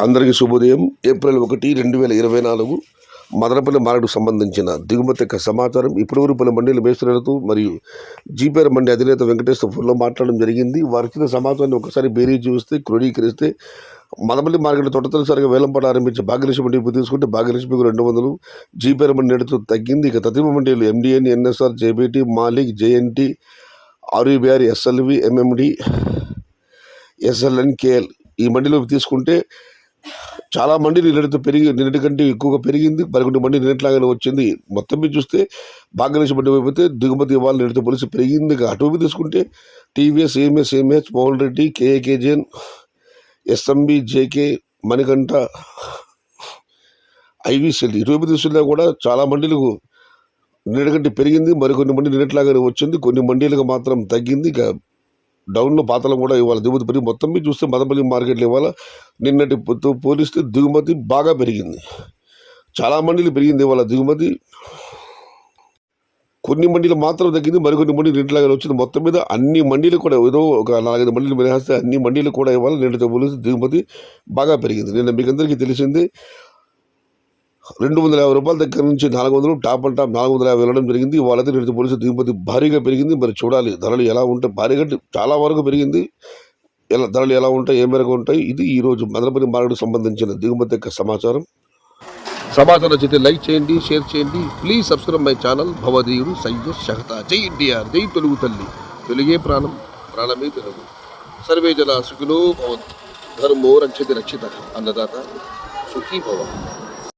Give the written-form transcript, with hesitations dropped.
అందరికీ శుభోదయం. ఏప్రిల్ 1, 2024 మదనపల్లి మార్కెట్కు సంబంధించిన దిగుమతి యొక్క సమాచారం ఇప్పటివరకు పలు మండీల మేస్త్రులతో మరియు జీపీఆర్ మండి అధినేత వెంకటేశ్వర ఫోన్లో మాట్లాడడం జరిగింది. వారి ఇచ్చిన సమాచారాన్ని ఒకసారి బేరీజ్ చూస్తే క్రోడీకరిస్తే మదనపల్లి మార్కెట్ తొట్టతొలిసారిగా వేలంపాట ఆరంభించి భాగ్యలక్ష్మి మండి ఇప్పుడు తీసుకుంటే భాగ్యలక్ష్మికి 200, జీపీఆర్ మండి నేడుతో తగ్గింది. ఇక తదిమ మండీలు MDN, NSR, JBT, Malik, JNT, RUBR, SLV, MMD, SLN, KL ఈ మండీలో తీసుకుంటే చాలా మంది నిన్నటి కంటే ఎక్కువగా పెరిగింది. 11 మంది నిన్నట్లాగానే వచ్చింది. మొత్తం మీద చూస్తే భాగ్యలక్ష్మి మండి అయిపోతే దిగుమతి ఇవాళ నిన్నటితో పోలిసి పెరిగింది. అటు తీసుకుంటే టీవీఎస్, ఏఎంఎస్, పవన్ రెడ్డి, కేఏకేజెన్, ఎస్ఎంబి, జేకే, మణికంఠ, ఐవీసెల్ ఇటు తీసుకున్నా కూడా చాలా మండీలకు నిన్నటి కంటే పెరిగింది. మరికొన్ని మంది నిన్నట్లాగానే వచ్చింది. కొన్ని మండీలకు మాత్రం తగ్గింది. ఇక డౌన్లో పాతలు కూడా ఇవాళ దిగుమతి పెరిగి మొత్తం మీద చూస్తే మదనపల్లి మార్కెట్లో ఇవాళ నిన్నటితో పోలిస్తే దిగుమతి బాగా పెరిగింది. చాలా మండీలు పెరిగింది ఇవాళ దిగుమతి. కొన్ని మండీలు మాత్రం తగ్గింది, మరికొన్ని మండీలు నిన్నట్లాగానే వచ్చింది. మొత్తం మీద అన్ని మండీలు కూడా ఏదో ఒక 4-5 మండీలు మినహాయిస్తే అన్ని మండీలు కూడా ఇవాళ నిన్నటితో పోలిస్తే దిగుమతి బాగా పెరిగింది. నిన్న మీకు అందరికీ తెలిసింది 250 రూపాయల దగ్గర నుంచి 400, టాప్ అండ్ టాప్ 450 వెళ్ళడం జరిగింది. వాళ్ళైతే నిన్నటి పోలీసు దిగుమతి భారీగా పెరిగింది. మరి చూడాలి ధరలు ఎలా ఉంటాయి. భారీగా చాలా వరకు పెరిగింది. ధరలు ఎలా ఉంటాయి, ఏ మేరకు ఉంటాయి, ఇది ఈరోజు మదనపల్లి మార్కెట్కు సంబంధించిన దిగుమతి యొక్క సమాచారం నచ్చితే లైక్ చేయండి, షేర్ చేయండి. Please subscribe my channel. భవదీయుడు సయ్యద్ షహతా. జై ఎన్టీఆర్, జై తెలుగు తల్లి, తెలుగే ప్రాణం, ప్రాణమే తెలుగు. సర్వే జన సుఖినో భవంతు. ధర్మో రక్షతి రక్షిత. అన్నదాత సుఖీ భవ.